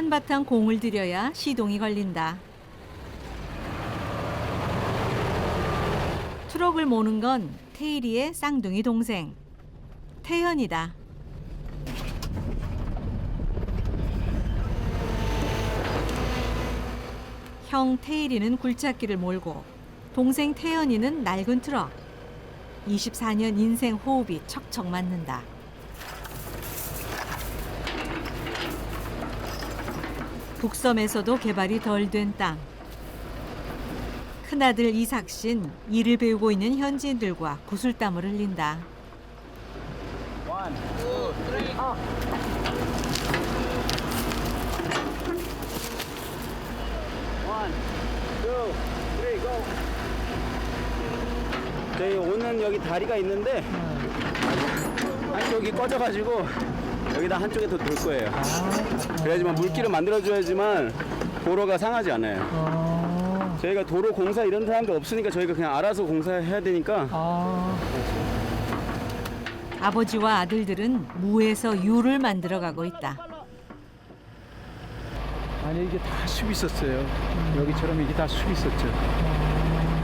한바탕 공을 들여야 시동이 걸린다. 트럭을 모는 건 태일이의 쌍둥이 동생, 태현이다. 형 태일이는 굴착기를 몰고 동생 태현이는 낡은 트럭. 24년 인생 호흡이 척척 맞는다. 북섬에서도 개발이 덜 된 땅. 큰아들 이삭신 일을 배우고 있는 현지인들과 구슬땀을 흘린다. 저희 오는 여기 다리가 있는데 한쪽이 꺼져가지고 여기다 한쪽에 더 돌 거예요. 그래야지만 물길을 만들어줘야지만 도로가 상하지 않아요. 저희가 도로 공사 이런 사람도 없으니까 저희가 그냥 알아서 공사해야 되니까. 아버지와 아들들은 무에서 유를 만들어가고 있다. 아니 이게 다 숲이 있었어요. 여기처럼 이게 다 숲이 있었죠.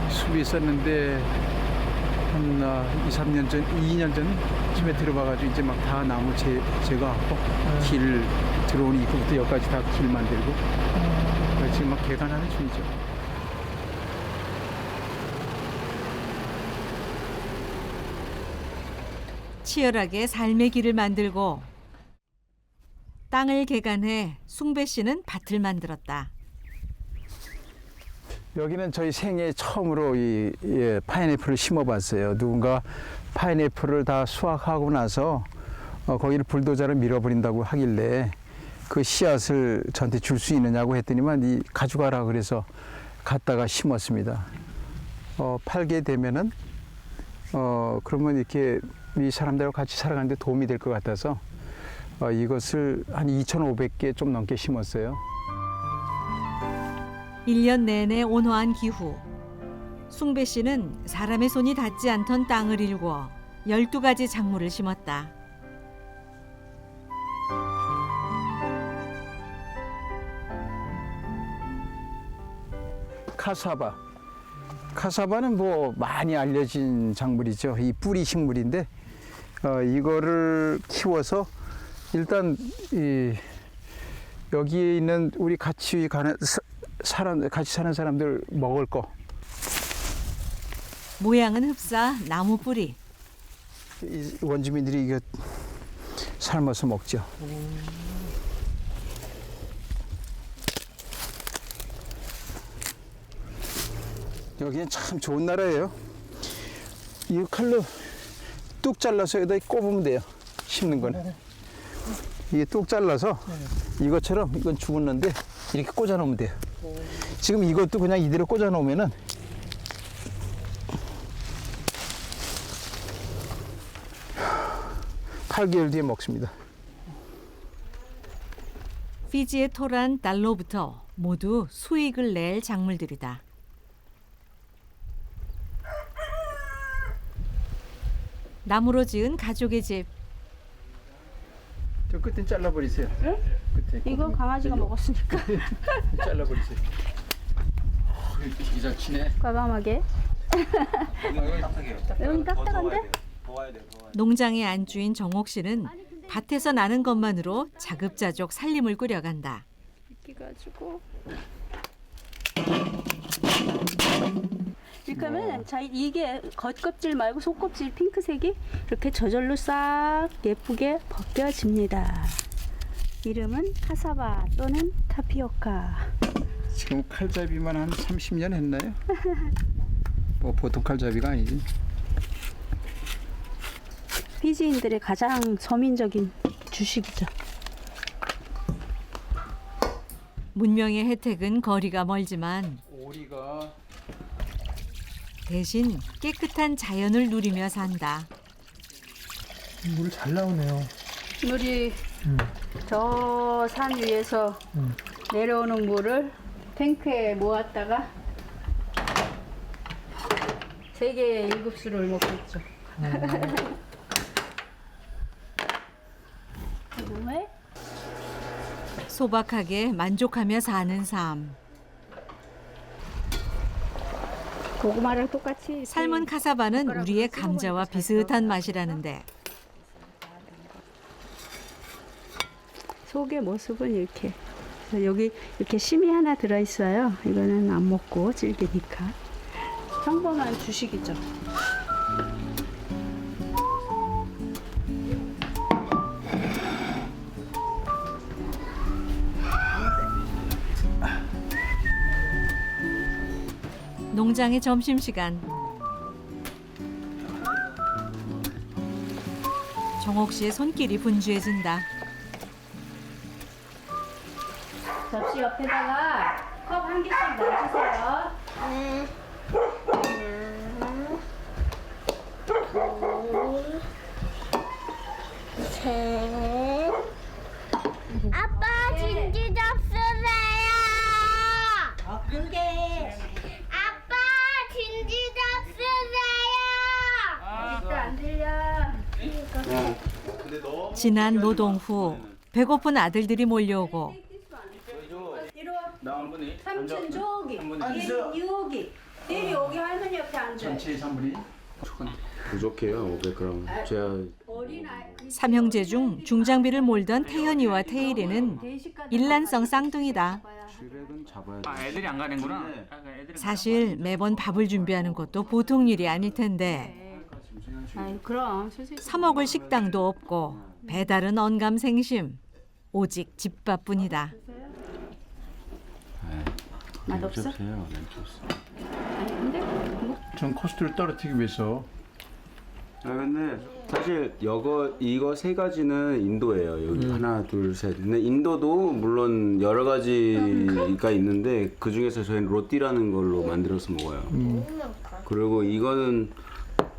숲이 있었는데 한 2, 3년 전, 2년 전쯤에 들어봐가지고 이제 막 다 나무 제거하고 길 들어오는 입구부터 여기까지 다 길 만들고 지금 막 개간하는 중이죠. 치열하게 삶의 길을 만들고 땅을 개간해 숭배 씨는 밭을 만들었다. 여기는 저희 생애 처음으로 이 파인애플을 심어봤어요. 누군가 파인애플을 다 수확하고 나서 거기를 불도저로 밀어버린다고 하길래 그 씨앗을 저한테 줄 수 있느냐고 했더니만 가져가라 그래서 갖다가 심었습니다. 팔게 되면은 그러면 이렇게 이 사람들하고 같이 살아가는데 도움이 될 것 같아서 이것을 한 2,500개 좀 넘게 심었어요. 1년 내내 온화한 기후. 숭배 씨는 사람의 손이 닿지 않던 땅을 일궈 12가지 작물을 심었다. 카사바. 카사바는 뭐 많이 알려진 작물이죠. 이 뿌리 식물인데 이거를 키워서 일단 여기에 있는 우리 같이 사는 사람들 먹을 거. 모양은 흡사 나무 뿌리. 이 원주민들이 이거 삶아서 먹죠. 여기는 참 좋은 나라예요. 이 칼로 뚝 잘라서 여기다 꼽으면 돼요. 심는 거는. 이게 뚝 잘라서 이것처럼 이건 죽었는데 이렇게 꽂아 놓으면 돼요. 지금 이것도 그냥 이대로 꽂아 놓으면은 8개월 뒤에 먹습니다. 피지의 토란 달로부터 모두 수익을 낼 작물들이다. 나무로 지은 가족의 집. 저 끝에 잘라버리세요. 응? 끝에. 이거 강아지가 먹었으니까. 잘라버리세요. 기자 치네. 과감하게. 여기 딱딱한데? 농장의 안주인 정옥 씨는 밭에서 나는 것만으로 자급자족 살림을 꾸려간다. 이렇게 가지고. 이렇게 하면 이게 겉껍질 말고 속껍질 핑크색이 이렇게 저절로 싹 예쁘게 벗겨집니다. 이름은 카사바 또는 타피오카. 지금 칼잡이만 한 30년 했나요? 뭐 보통 칼잡이가 아니지. 피지인들의 가장 서민적인 주식이죠. 문명의 혜택은 거리가 멀지만 오리가 대신 깨끗한 자연을 누리며 산다. 물 잘 나오네요. 물이 저 산 위에서 내려오는 물을 탱크에 모았다가 세계의 7수를 먹고 있죠. 그다음에 소박하게 만족하며 사는 삶. 고구마랑 똑같이 삶은 카사바는 우리의 감자와 비슷한 맛이라는데 속의 모습은 이렇게. 그래서 여기 이렇게 심이 하나 들어 있어요. 이거는 안 먹고 질기니까. 평범한 주식이죠. 농장의 점심시간. 정옥 씨의 손길이 분주해진다. 접시 옆에다가 컵 한 개씩 놔주세요. 아빠 진주 접수세요. 아빠 진주 접수세요. 진짜 안 들려. 지난 노동 후 배고픈 아들들이 몰려오고 삼촌 저기. 여기. 내리 여기 할머니 옆에 앉아. 전체 산물이 부족해요. 500g. 제가 삼형제 중 중장비를 몰던 태연이와 태일이는 일란성 쌍둥이다. 700은 잡아야 돼. 아, 애들이 안 가는구나. 사실 매번 밥을 준비하는 것도 보통 일이 아닐 텐데 아유 그럼 솔직히 3억을 식당도 없고 배달은 언감생심. 오직 집밥뿐이다. 맛없어? 없어요. 아니 근데 뭐 전 코스트를 떨어뜨리기 위해서 아 근데 사실 이거 세 가지는 인도예요. 여기 하나, 둘, 셋. 근데 인도도 물론 여러 가지가 있는데 그 중에서 저희는 로띠라는 걸로 만들어서 먹어요. 그리고 이거는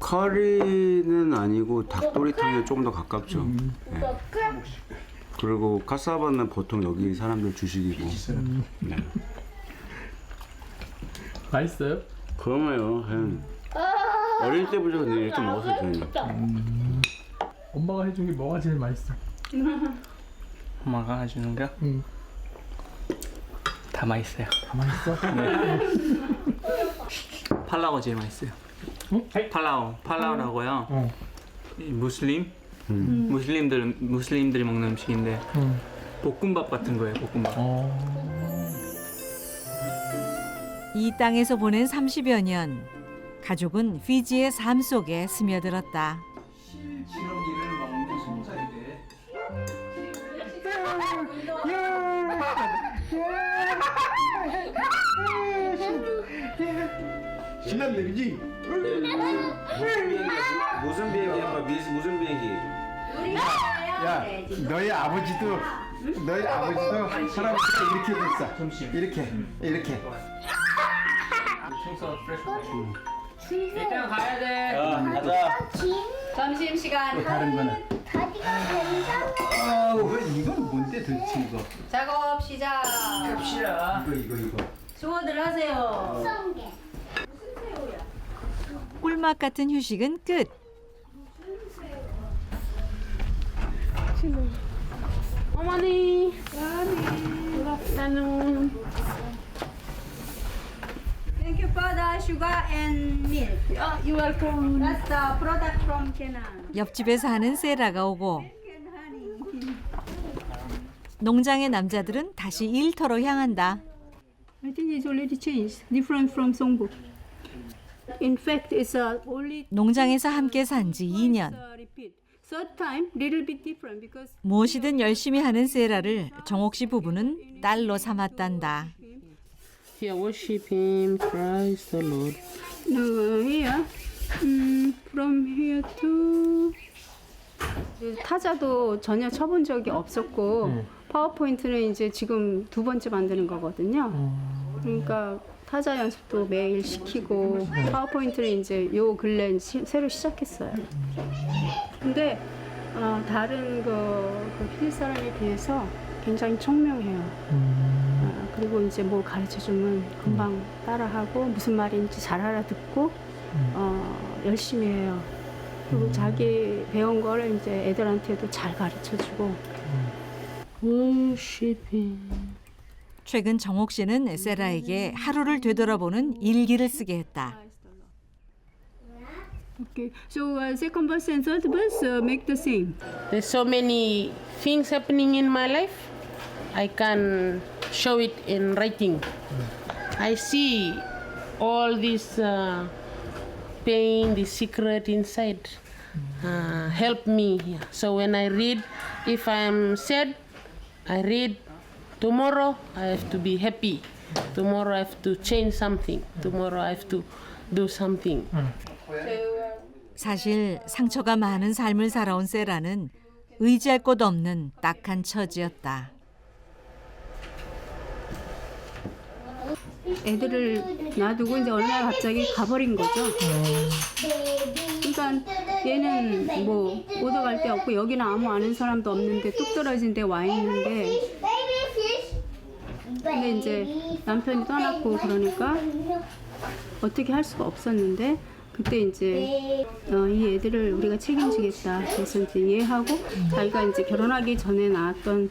커리는 아니고 닭도리탕에 좀 더 가깝죠. 네. 그리고 카사바는 보통 여기 사람들 주식이고. 네. 맛있어요? 그럼요. 그냥 어릴 때부터 그냥 이렇게 먹었어요. 저희는. 엄마가 해준 게 뭐가 제일 맛있어? 엄마가 해주는 거? 다 맛있어요. 다 맛있어? 팔라오 제일 맛있어요. 응? 팔라오라고요. 어. 이 무슬림들이 먹는 음식인데 볶음밥 같은 거예요. 볶음밥. 이 땅에서 보낸 30여 년. 가족은 피지의 삶 속에 스며들었다. 지렁이를 먹는 손자인데 신났네 그지? 무슨 비행기 아빠? 무슨 비행기? 야 너희 아버지도 사람이 이렇게 됐어. 이렇게 일단 가야 돼. 가자. 점심시간 다른 거는 다리가 된다. 아우 이건 뭔데 도대체 이거 작업 시작. 이거 수고들 하세요. 성게. 꿀맛 같은 휴식은 끝. 어머니. 나는. Thank you for the sugar and milk. Oh, you're welcome. That's the product from Kenan. 옆집에서 하는 세라가 오고 농장의 남자들은 다시 일터로 향한다. I think it's already changed. Different from Songbuk. In fact, it's only 농장에서 함께 산 지 2년. repeat. Third time, little bit different because 무엇이든 열심히 하는 세라를 정옥 씨 부부는 딸로 삼았단다. Here, worship Him, praise the Lord. here, from here to 타자도 전혀 쳐본 적이 없었고 파워포인트는 이제 지금 두 번째 만드는 거거든요. 그러니까 타자 연습도 매일 시키고 파워포인트는 이제 요 근래 새로 시작했어요. 근데 다른 그 필리 사람에 비해서 굉장히 청명해요. 그리고 이제 뭐 가르쳐 주면 금방 따라하고 무슨 말인지 잘 알아듣고 열심히 해요. 그리고 자기 배운 거를 이제 애들한테도 잘 가르쳐 주고 Worshiping. 최근 정옥 씨는 세라에게 하루를 되돌아보는 일기를 쓰게 했다. Okay. So second verse and third verse make the same. There's so many things happening in my life. I can show it in writing. I see all this pain, the secret inside. Help me. So when I read, if I'm sad, I read. Tomorrow I have to be happy. Tomorrow I have to change something. Tomorrow I have to do something. 사실 상처가 많은 삶을 살아온 세라는 의지할 곳 없는 딱한 처지였다. 애들을 놔두고 이제 어느 날 갑자기 가버린 거죠. 그러니까 얘는 뭐 오도 갈 데 없고 여기는 아무 아는 사람도 없는데 뚝 떨어진 데 와 있는데 근데 이제 남편이 떠났고 그러니까 어떻게 할 수가 없었는데 그때 이제 이 애들을 우리가 책임지겠다. 그래서 이제 이해하고 자기가 이제 결혼하기 전에 낳았던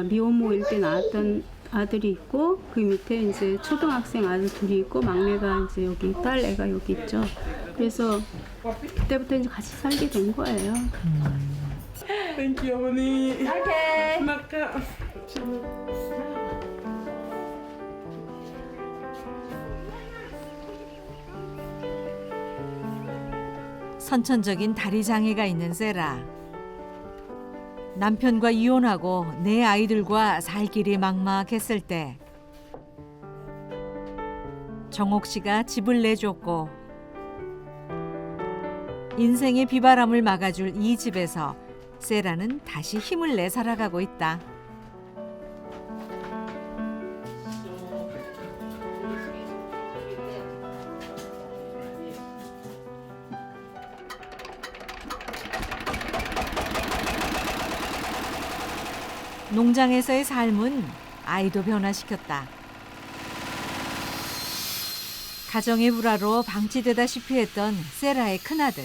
미혼모일 때 낳았던 아들이 있고 그 밑에 이제 초등학생 아들 둘이 있고 막내가 이제 여기 딸 애가 여기 있죠. 그래서 그때부터 이제 같이 살게 된 거예요. Thank you, 어머니. 오케이. 마카. 선천적인 다리 장애가 있는 세라. 남편과 이혼하고 내 아이들과 살 길이 막막했을 때 정옥 씨가 집을 내줬고 인생의 비바람을 막아줄 이 집에서 세라는 다시 힘을 내 살아가고 있다. 농장에서의 삶은 아이도 변화시켰다. 가정의 불화로 방치되다시피 했던 세라의 큰아들.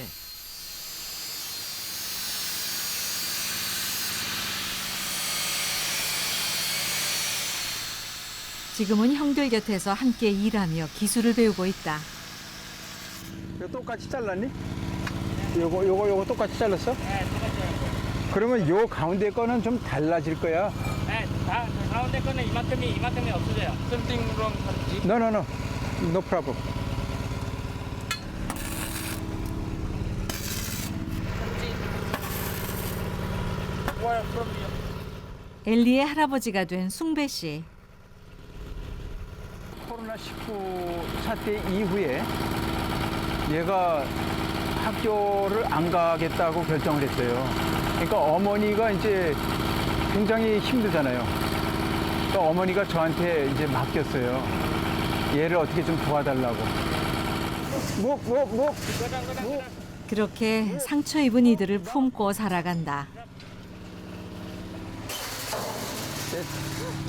지금은 형들 곁에서 함께 일하며 기술을 배우고 있다. 이거 똑같이 잘랐니? 요거 똑같이 잘랐어? 네, 똑같아요. 그러면 요 가운데 거는 좀 달라질 거야. 네, 다 가운데 거는 이만큼이 없어져요. Something wrong. No problem. Where from you? 엘리의 할아버지가 된 숭배 씨. 코로나19 사태 이후에 얘가 학교를 안 가겠다고 결정을 했어요. 그러니까 어머니가 이제 굉장히 힘들잖아요. 그러니까 어머니가 저한테 이제 맡겼어요. 얘를 어떻게 좀 도와달라고. 그렇게 상처 입은 이들을 품고 살아간다.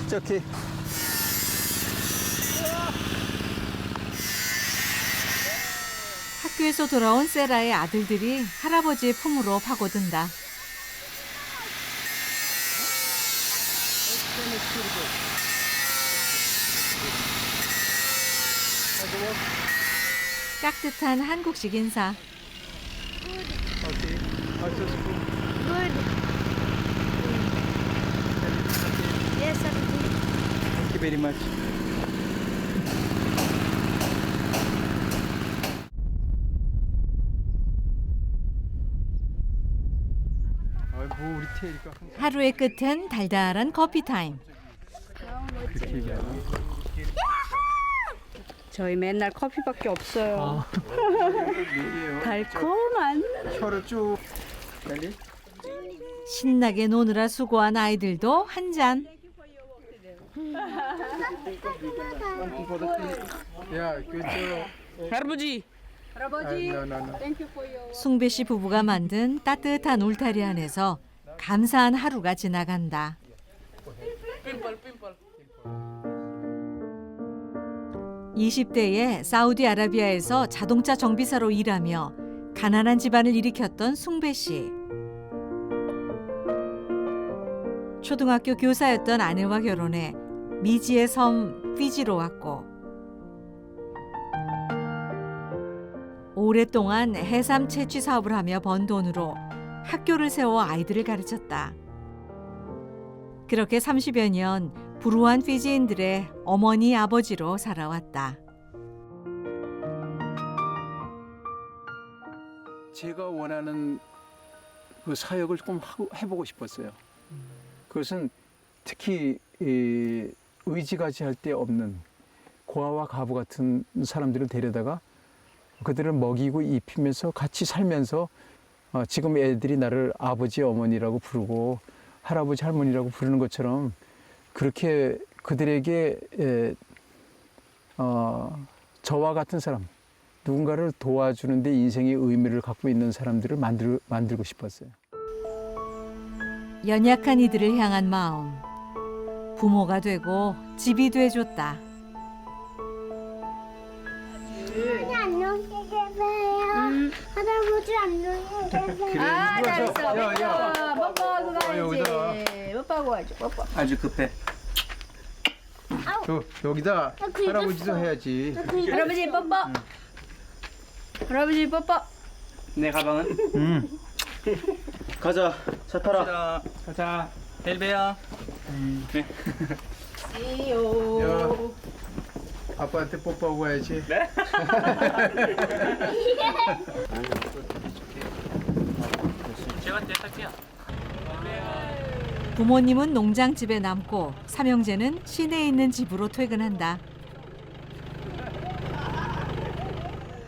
저기 학교에서 돌아온 세라의 아들들이 할아버지의 품으로 파고든다. 깍듯한 한국식 인사. Thank you very much. 우리 테리가 하루의 끝엔 달달한 커피 타임. 그렇게 얘기하나? 저희 맨날 커피밖에 없어요. 달콤한. 혀를 쭉 빨리. 신나게 노느라 수고한 아이들도 한 잔. 야, 그저 할아버지. 숭배 씨 부부가 만든 따뜻한 울타리 안에서 감사한 하루가 지나간다. 핀펄. 20대에 사우디아라비아에서 자동차 정비사로 일하며 가난한 집안을 일으켰던 숭배 씨. 초등학교 교사였던 아내와 결혼해 미지의 섬 피지로 왔고 오랫동안 해삼 채취 사업을 하며 번 돈으로 학교를 세워 아이들을 가르쳤다. 그렇게 30여 년 불우한 피지인들의 어머니 아버지로 살아왔다. 제가 원하는 그 사역을 좀 해보고 싶었어요. 그것은 특히 의지가지 할 데 없는 고아와 가부 같은 사람들을 데려다가 그들을 먹이고 입히면서 같이 살면서 지금 애들이 나를 아버지 어머니라고 부르고 할아버지 할머니라고 부르는 것처럼 그렇게 그들에게 저와 같은 사람 누군가를 도와주는 데 인생의 의미를 갖고 있는 사람들을 만들고 싶었어요. 연약한 이들을 향한 마음. 부모가 되고 집이 돼줬다. 할머니 안녕히 계세요. 할아버지 안녕히 계세요. 아, 잘했어. 야. 뽀뽀하고 가야지. 여기다. 뽀뽀하고 가야지. 뽀뽀. 아주 급해. 여기다 긁었어. 할아버지도 해야지. 할아버지 뽀뽀. 할아버지 뽀뽀. 내 가방은? 가자. 차 타라. 가자. 내일 봬요. 네. 야, 아빠한테 뽀뽀하고 가야지. 네? 제가 대할게요. 부모님은 농장집에 남고 삼형제는 시내에 있는 집으로 퇴근한다.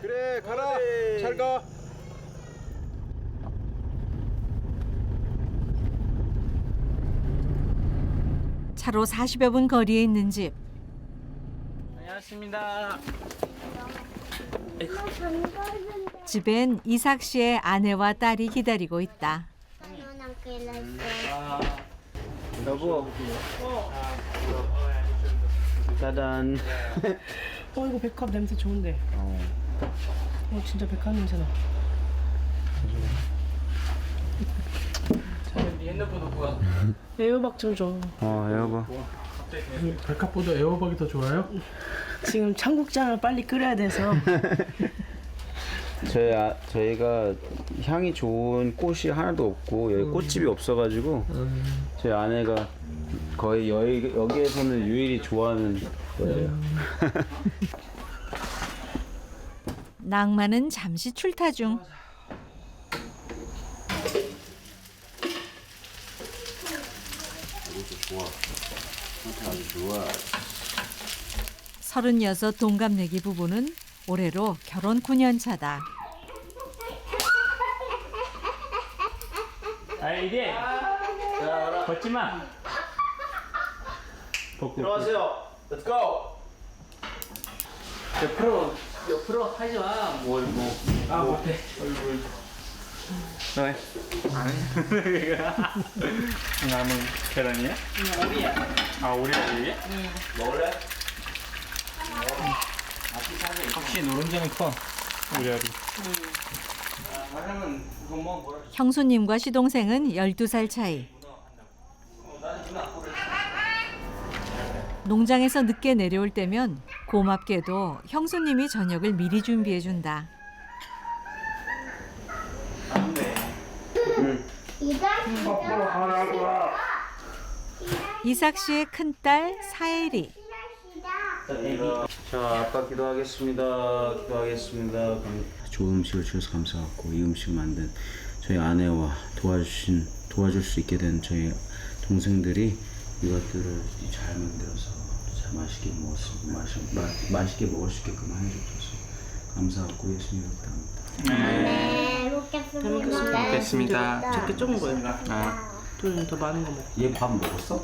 그래, 가라. 잘 가. 차로 40여 분 거리에 있는 집. 안녕하십니다. 집엔 이삭 씨의 아내와 딸이 기다리고 있다. 여보. 짜잔. 이거 백합 냄새 좋은데. 진짜 백합 냄새나. 네 핸드폰 놓고 가. 애호박 좀 줘. 여보. 백합보다 애호박이 더 좋아요? 지금 청국장을 빨리 끓여야 돼서. 저희가 향이 좋은 꽃이 하나도 없고 여기 꽃집이 없어가지고 저희 아내가 거의 여기에서는 유일히 좋아하는 거예요. 낭만은 잠시 출타 중. 아주 좋아. 36 동갑내기 부부는 올해로 결혼 9년 차다. 이제 걷지 마. 들어가세요. Let's go. 옆으로 하지 마. 못해. 왜? 남은 계란이야? 오리야. 오리야? 먹을래? 확실히 노른자는 커. 우리 아리. 형수님과 시동생은 12살 차이. 농장에서 늦게 내려올 때면 고맙게도 형수님이 저녁을 미리 준비해준다. 이삭 씨의 큰딸 사엘이. 자, 아빠 기도하겠습니다. 기도하겠습니다. 좋은 음식을 주셔서 감사하고 이 음식을 만든 저희 아내와 도와줄 수 있게 된 저희 동생들이 이것들을 잘 만들어서 잘 맛있게 먹을 수 있게끔 해주셔서 감사하고 예수님 감사합니다. 네, 먹겠습니다. 됐습니다. 저렇게 적은 거예요. 좀 더 많은 거 먹고. 얘 밥 먹었어?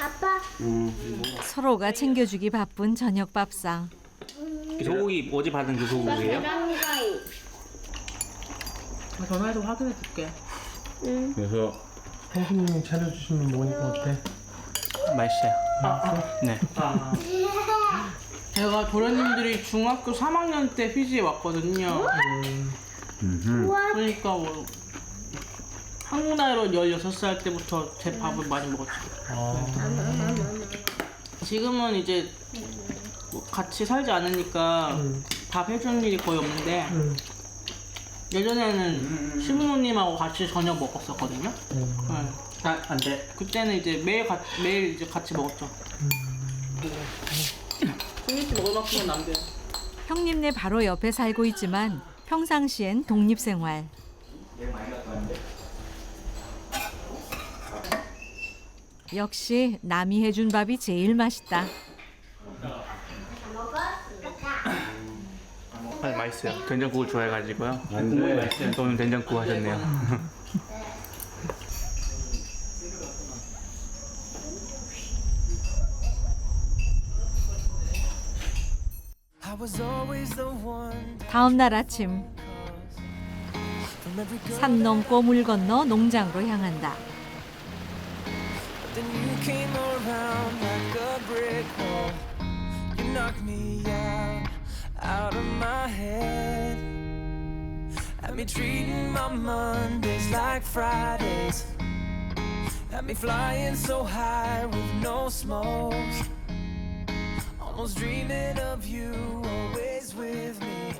아빠. 서로가 챙겨주기 바쁜 저녁 밥상. 소고기 어제 받은 그 소고기예요? 전화해서 확인해 줄게. 그래서 형수님이 차려주시면 먹으니까 어때? 맛있어요. 네. 제가 도련님들이 중학교 3학년 때 피지에 왔거든요. 그러니까 뭐 한국 나이로 16살 때부터 제 밥을 많이 먹었죠. 지금은 이제 뭐 같이 살지 않으니까 밥 해주는 일이 거의 없는데 예전에는 시부모님하고 같이 저녁 먹었었거든요. 네. 안 돼. 그때는 이제 매일 이제 같이 먹었죠. 중국집 먹을 만큼은 남겨요. 형님네 바로 옆에 살고 있지만 평상시엔 독립생활. 역시 남이 해준 밥이 제일 맛있다. 맛있어요. 된장국을 좋아해가지고요. 국물이 맛있어요. 오늘 된장국 하셨네요. 다음 날 아침 산 넘고 물 건너 농장으로 향한다. Then you came around like a brick wall. You knocked me out of my head. Had me treating my Mondays like Fridays. Had me flying so high with no smoke. Almost dreaming of you always with me.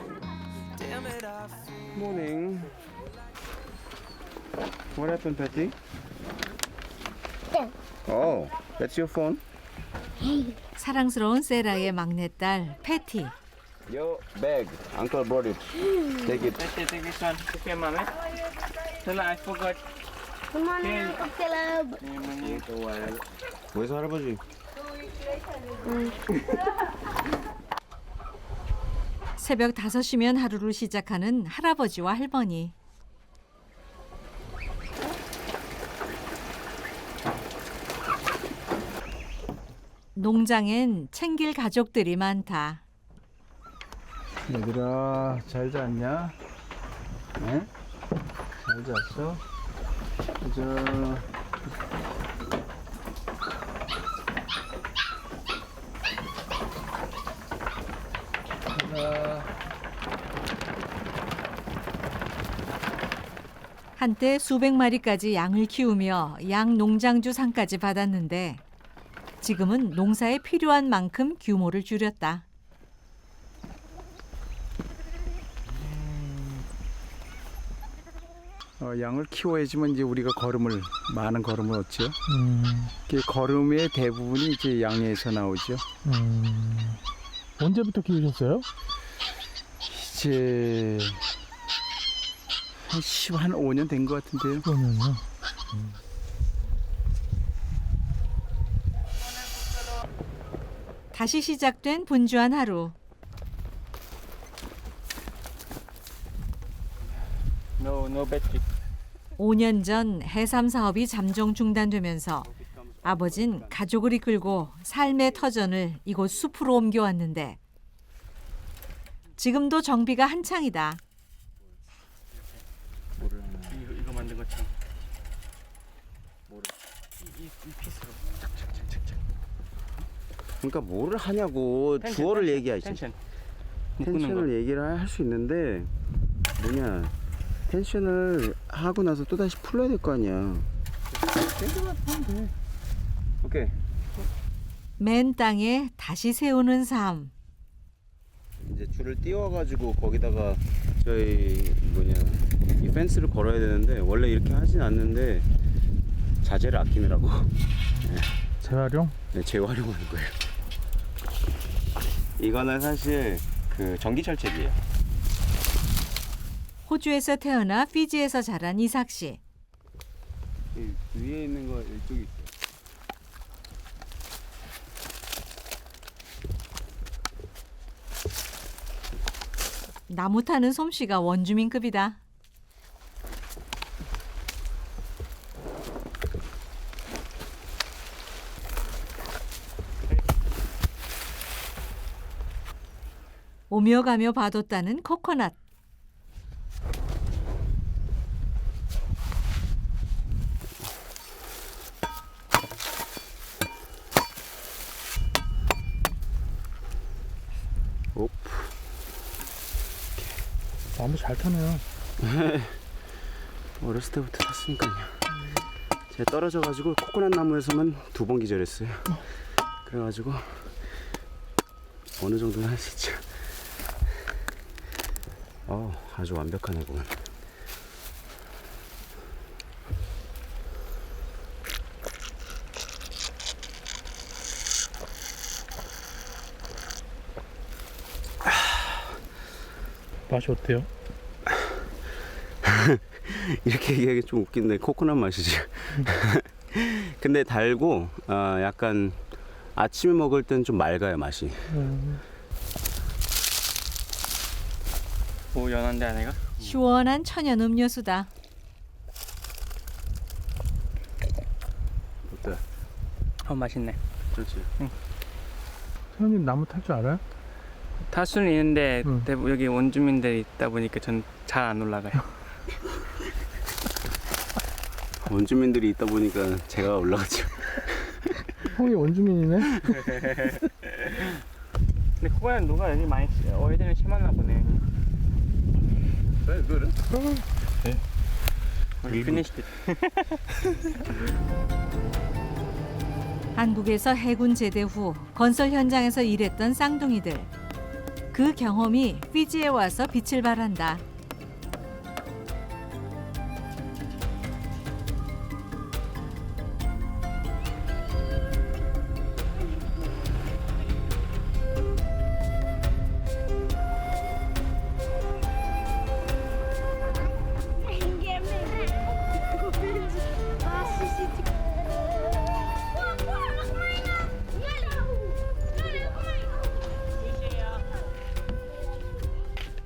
Damn it, I feel. Morning. What happened, Patty? Oh, that's your phone? 사랑스러운 세라의 막내딸 패티. Your bag. Uncle brought it. Take it. Take this one. Okay, mommy. Tell I forgot. Good morning, Uncle Caleb. 어디서 할아버지? 새벽 5시면 하루를 시작하는 할아버지와 할머니. 농장엔 챙길 가족들이 많다. 얘들아 잘 잤냐? 응? 잘 잤어? 저 한때 수백 마리까지 양을 키우며 양 농장주 상까지 받았는데 지금은 농사에 필요한 만큼 규모를 줄였다. 양을 키워야지만 이제 우리가 많은 걸음을 얻죠. 그 걸음의 대부분이 이제 양에서 나오죠. 언제부터 키우셨어요? 이제 한 5년 된 것 같은데요. 그러면요. 다시 시작된 분주한 하루. No battery. 5년 전 해삼 사업이 잠정 중단되면서 아버진 가족을 이끌고 삶의 터전을 이곳 숲으로 옮겨왔는데 지금도 정비가 한창이다. 이거 만든 거 참. 이 피스로. 그러니까 뭐를 하냐고 주어를 얘기하지. 텐션. 텐션을 얘기를 할 수 있는데 뭐냐 텐션을 하고 나서 또 다시 풀어야 될 거 아니야. 오케이. 맨 땅에 다시 세우는 삶. 이제 줄을 띄워가지고 거기다가 저희 이 펜스를 걸어야 되는데 원래 이렇게 하진 않는데 자재를 아끼느라고. 재활용? 네, 재활용하는 거예요. 이거는 사실 그 전기 철책이에요. 호주에서 태어나 피지에서 자란 이삭 씨. 위에 있는 거 이쪽이 있어요. 나무 타는 솜씨가 원주민급이다. 오며 가며 봐뒀다는 코코넛. 나무 잘 타네요. 어렸을 때부터 탔으니까요. 제가 떨어져가지고 코코넛 나무에서만 2번 기절했어요. 그래가지고 어느 정도는 할 수 있죠. 아주 완벽한 애구만. 맛이 어때요? 이렇게 얘기하기 좀 웃긴데 코코넛 맛이지. 근데 달고 약간 아침에 먹을 땐 좀 맑아요 맛이. 오 연한데 아내가? 시원한 천연 음료수다. 어때? 맛있네. 좋지. 사장님 나무 탈 줄 알아요? 탈 수는 있는데 응. 대부분 여기 원주민들이 있다 보니까 전 잘 안 올라가요. 원주민들이 있다 보니까 제가 올라갔죠. 형이 원주민이네? 근데 코바야 누가 여기 많이 어휘들이 심었나 보네. 그래? 피니시. 한국에서 해군 제대 후 건설 현장에서 일했던 쌍둥이들. 그 경험이 피지에 와서 빛을 발한다.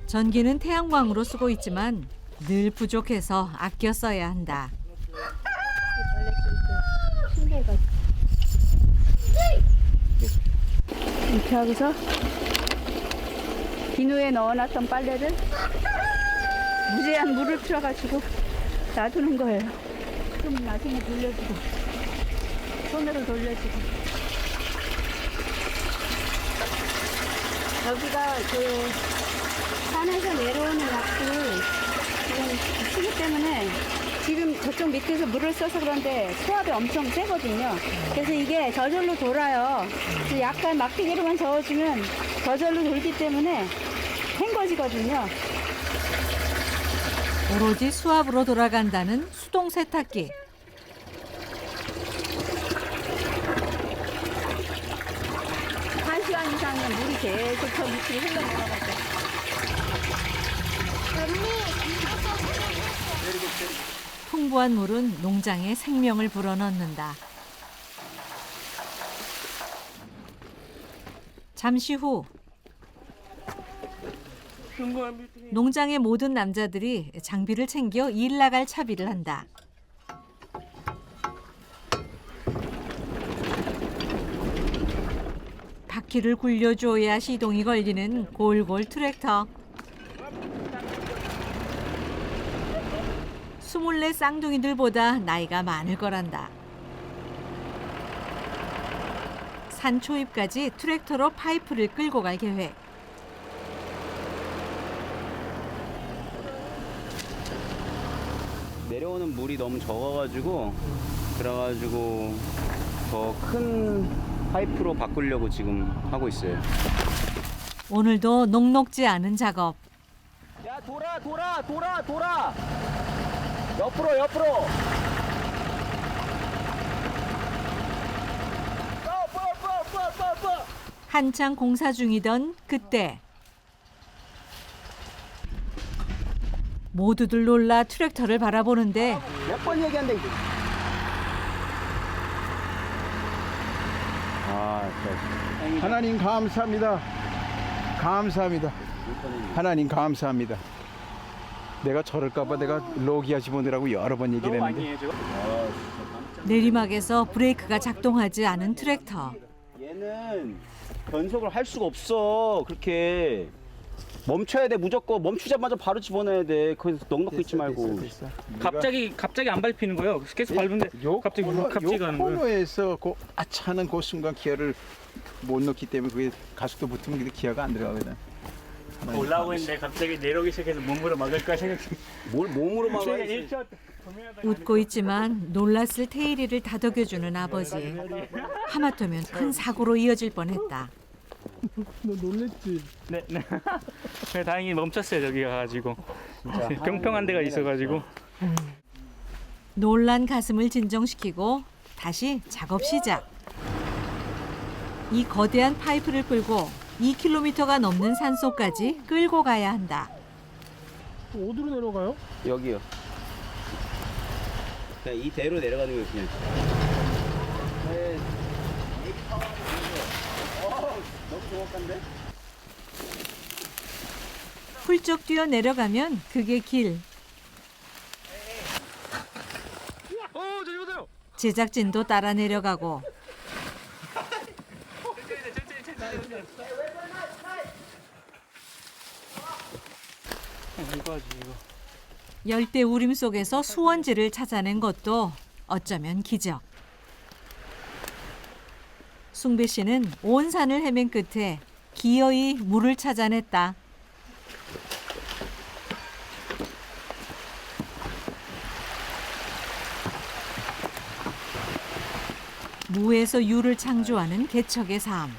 전기는 태양광으로 쓰고 있지만 늘 부족해서 아껴 써야 한다. 이렇게 하고서 비누에 넣어놨던 빨래를 무제한 물을 틀어가지고 놔두는 거예요. 좀 나중에 돌려주고 손으로 돌려주고. 여기가 그 산에서 내려오는 약들 지금 쓰기 때문에 지금 저쪽 밑에서 물을 써서 그런데 수압이 엄청 세거든요. 그래서 이게 저절로 돌아요. 그래서 약간 막대기로만 저어주면 저절로 돌기 때문에 헹궈지거든요. 오로지 수압으로 돌아간다는 수동 세탁기. 한 시간 이상은 물이 계속 저 밑으로 흘러내려가죠. 풍부한 물은 농장에 생명을 불어넣는다. 잠시 후 농장의 모든 남자들이 장비를 챙겨 일 나갈 차비를 한다. 바퀴를 굴려줘야 시동이 걸리는 골골 트랙터. 24 쌍둥이들보다 나이가 많을 거란다. 산 초입까지 트랙터로 파이프를 끌고 갈 계획. 내려오는 물이 너무 적어가지고 그래가지고 더 큰 파이프로 바꾸려고 지금 하고 있어요. 오늘도 녹록지 않은 작업. 야 돌아 옆으로 한창 공사 중이던 그때 모두들 놀라 트랙터를 바라보는데 몇 번 얘기한다 이제. 하나님 감사합니다. 감사합니다. 하나님 감사합니다. 내가 저럴까봐 내가 로기아 집어넣으라고 여러 번 얘기를 했는데 내리막에서 브레이크가 작동하지 않은 트랙터. 얘는 변속을 할 수가 없어. 그렇게 멈춰야 돼. 무조건 멈추자마자 바로 집어넣어야 돼. 거기서 넉넉히 있지 말고. 갑자기 안 밟히는 거예요. 계속 밟는데 갑자기 가는 거예요. 코너에서 그 아차하는 그 순간 기어를 못 넣기 때문에 그게 가속도 붙으면 기어가 안 들어가거든. 올라오고 있는데 갑자기 내려오기 시작해서 몸으로 막을까 생각. 뭘 몸으로 막아야지. 일주일 웃고 있지만 놀랐을 테일이를 다독여주는 아버지. 하마터면 큰 사고로 이어질 뻔했다. 너 놀랬지? 네. 네. 다행히 멈췄어요 저기 가가지고. 평평한 데가 있어가지고. 놀란 가슴을 진정시키고 다시 작업 시작. 이 거대한 파이프를 끌고 2km가 넘는 산속까지 끌고 가야 한다. 어디로 내려가요? 여기요. 그냥 이대로 내려가는 거예요, 그냥. 네. 너무 정확한데? 훌쩍 뛰어 내려가면 그게 길. 저기 보세요. 제작진도 따라 내려가고 이거 하지 이거. 열대 우림 속에서 수원지를 찾아낸 것도 어쩌면 기적. 숭배 씨는 온 산을 헤맨 끝에 기어이 물을 찾아냈다. 무에서 유를 창조하는 개척의 삶.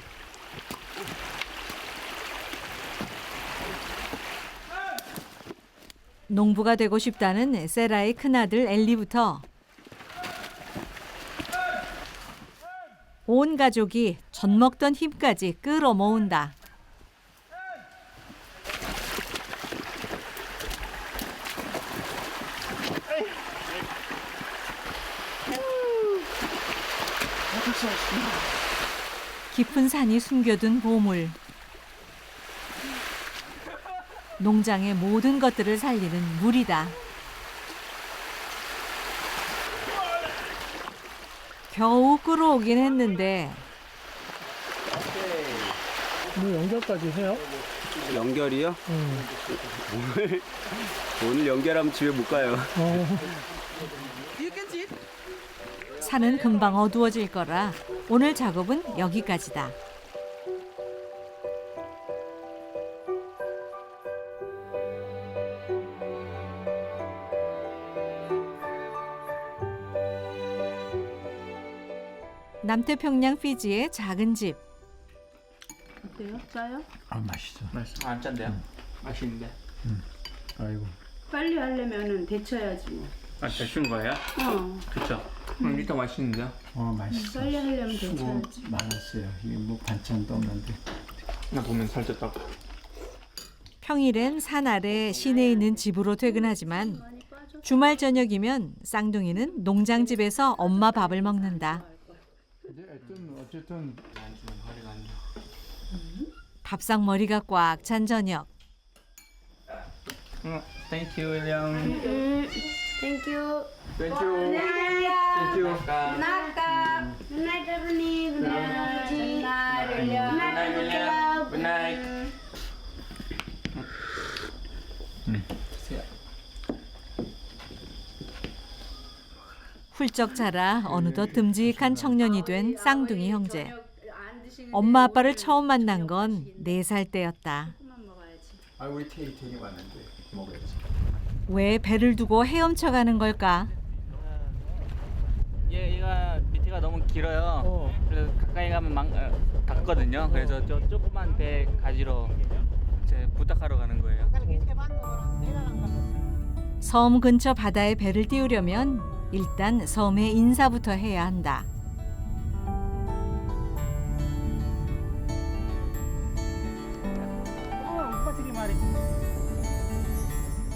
농부가 되고 싶다는 세라의 큰아들 엘리부터 온 가족이 젖먹던 힘까지 끌어모은다. 깊은 산이 숨겨둔 보물. 농장의 모든 것들을 살리는 물이다. 겨우 끌어오긴 했는데 뭐 연결까지 해요? 연결이요? 오늘 연결하면 집에 못 가요. 산은 금방 어두워질 거라 오늘 작업은 여기까지다. 남태평양 피지의 작은 집. 어때요? 짜요? 아, 맛있어. 맛있어. 안 짠데요? 맛있는데. 아이고. 빨리 하려면은 데쳐야지 뭐. 아 데친 거예요? 그쵸. 이게 더 맛있는데요? 맛있어. 빨리 하려면 수고 데쳐야지. 많았어요. 이게 뭐 반찬도 없는데. 나 보면 살쪘다고. 평일엔 산 아래 시내에 있는 집으로 퇴근하지만 주말 저녁이면 쌍둥이는 농장집에서 엄마 밥을 먹는다. 어쨌든 밥상머리가 꽉 찬 저녁. Thank you, William. Thank you. Thank you. Thank you. Naka. Good night, everybody. Good night. Good night, William. Good night, William. Good night. 훌쩍 자라 어느덧 듬직한 청년이 된 쌍둥이 형제. 엄마 아빠를 처음 만난 건 4살 때였다. 우리 테이팅이 왔는데 먹어야지. 왜 배를 두고 헤엄쳐 가는 걸까? 얘가 밑에가 너무 길어요. 그래서 가까이 가면 닿거든요. 그래서 저 조그만 배 가지러 이제 부탁하러 가는 거예요. 섬 근처 바다에 배를 띄우려면 일단 섬에 인사부터 해야 한다.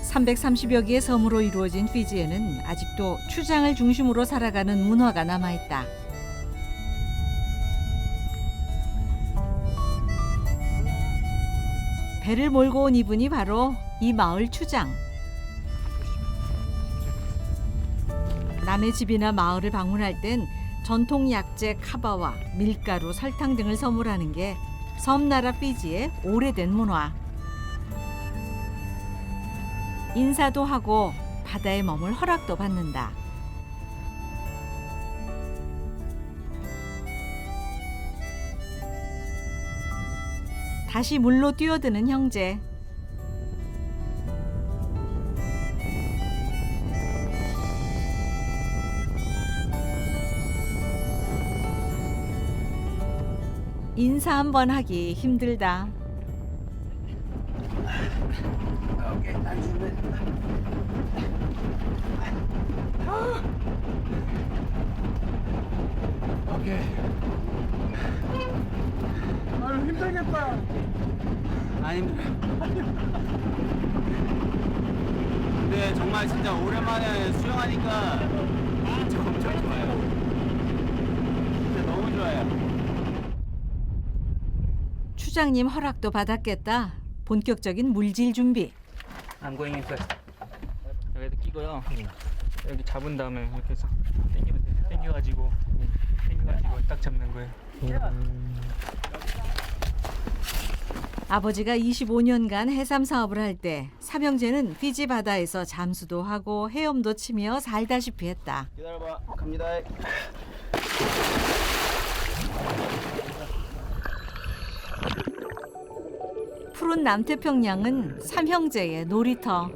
(330여 개의 섬으로 이루어진 피지에는 아직도 추장을 중심으로 살아가는 문화가 남아있다. 배를 몰고 온 이분이 바로 이 마을 추장. 남의 집이나 마을을 방문할 땐 전통 약재 카바와 밀가루, 설탕 등을 선물하는 게 섬나라 피지의 오래된 문화. 인사도 하고 바다에 머물 허락도 받는다. 다시 물로 뛰어드는 형제. 인사 한번 하기 힘들다. 아유 힘들겠다. 안 힘들어요. 근데 정말 진짜 오랜만에 수영하니까 엄청 좋아요. 진짜 너무 좋아요. 추장님 허락도 받았겠다. 본격적인 물질 준비. I'm going in first. 여기다 끼고요. 여기 잡은 다음에 이렇게 해서 당겨가지고 딱 잡는 거예요. 아버지가 25년간 해삼 사업을 할 때 삼형제는 피지 바다에서 잠수도 하고 헤엄도 치며 살다시피 했다. 기다려봐. 갑니다. 푸른 남태평양은 삼형제의 놀이터.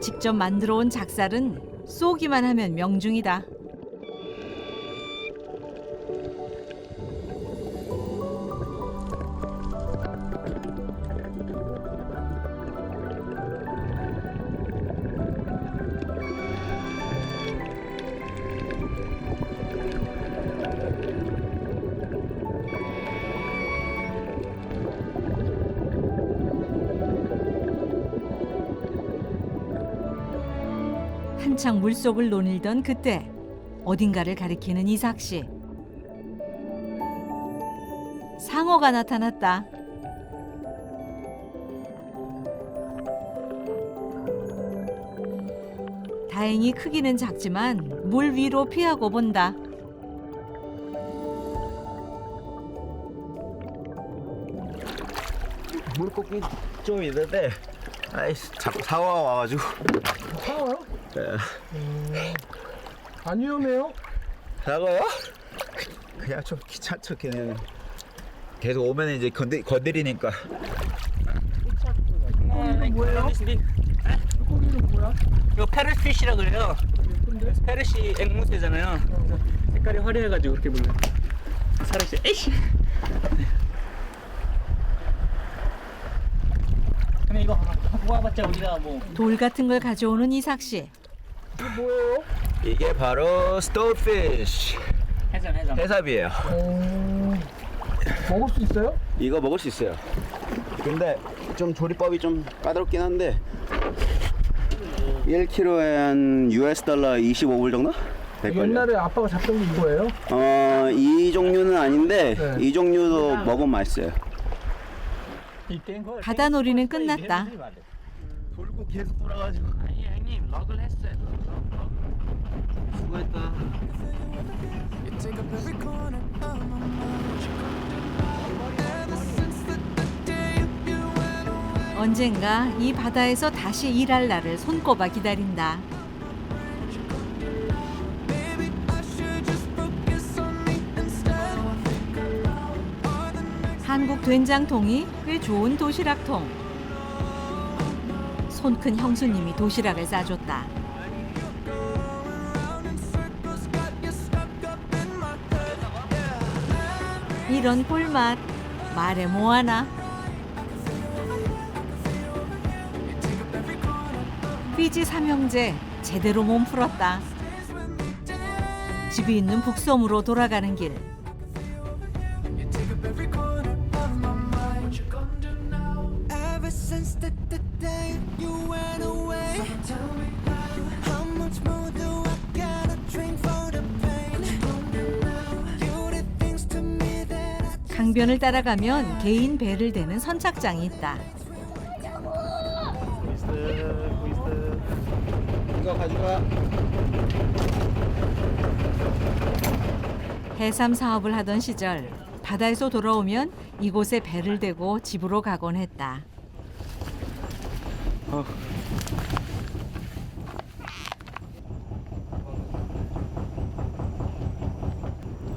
직접 만들어 온 작살은 쏘기만 하면 명중이다. 한창 물속을 논일던 그때 어딘가를 가리키는 이삭 씨. 상어가 나타났다. 다행히 크기는 작지만 물 위로 피하고 본다. 물고기 좀 있는데 아이씨 자꾸 상어가 와가지고. 상어요? 네. 안 위험해요? 상어요? 그냥 좀 귀찮죠 걔는. 계속 오면 이제 건드리니까. 물고기는 뭐예요? 물고기는 뭐야? 이거 페르시라 그래요. 페르시 앵무새잖아요. 그래서 색깔이 화려해가지고 그렇게 불러요. 살았어요. 에이씨. 근데 이거 모아봤자 우리가 뭐 돌 같은 걸 가져오는 이삭 씨. 이게 뭐예요? 이게 바로 스톤피쉬. 해삼. 해삼이에요. 먹을 수 있어요? 이거 먹을 수 있어요. 근데 좀 조리법이 좀 까다롭긴 한데 1kg에 한 US 달러 25불 정도? 될걸요? 옛날에 아빠가 잡던 게 이거예요? 이 종류는 아닌데 네. 이 종류도 먹으면 맛있어요. 바다 놀이는 끝났다. 돌고 계속 돌아가지고. 아니 형님 럭을 했어요. 수고했다. 언젠가 이 바다에서 다시 일할 날을 손꼽아 기다린다. 한국 된장통이 꽤 좋은 도시락통. 손 큰 형수님이 도시락을 싸줬다. 이런 꿀맛 말해 뭐하나. 피지 삼형제 제대로 몸 풀었다. 집이 있는 북섬으로 돌아가는 길. Ever since the day you went away, how much more do I gotta drink for the pain? You did things to me that I 강변을 따라가면 개인 배를 대는 선착장이 있다. 이거 가져가. 해삼 사업을 하던 시절 바다에서 돌아오면 이곳에 배를 대고 집으로 가곤 했다.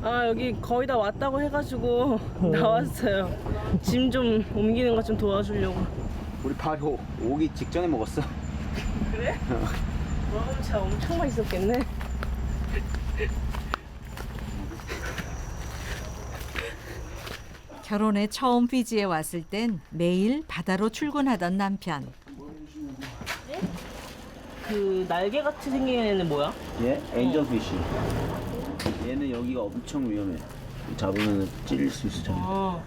아 여기 거의 다 왔다고 해가지고 나왔어요. 짐 좀 옮기는 거 좀 도와주려고. 우리 바로 오기 직전에 먹었어. 그래? 먹으면 진짜 엄청 맛있었겠네. 결혼에 처음 피지에 왔을 땐 매일 바다로 출근하던 남편. 그 날개 같이 생긴 애는 뭐야? 얘? 엔젤피쉬. 얘는 여기가 엄청 위험해. 잡으면 찔릴 수 있어. 아.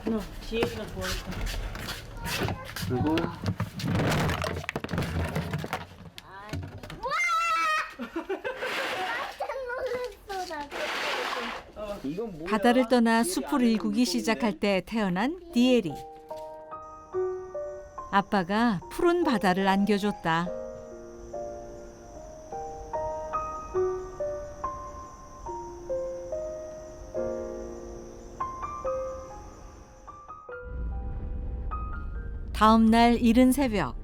그냥 뒤에 그냥 도와줬다. 그리고 바다를 떠나 숲을 일구기 시작할 때 태어난 디에리. 아빠가 푸른 바다를 안겨줬다. 다음 날 이른 새벽.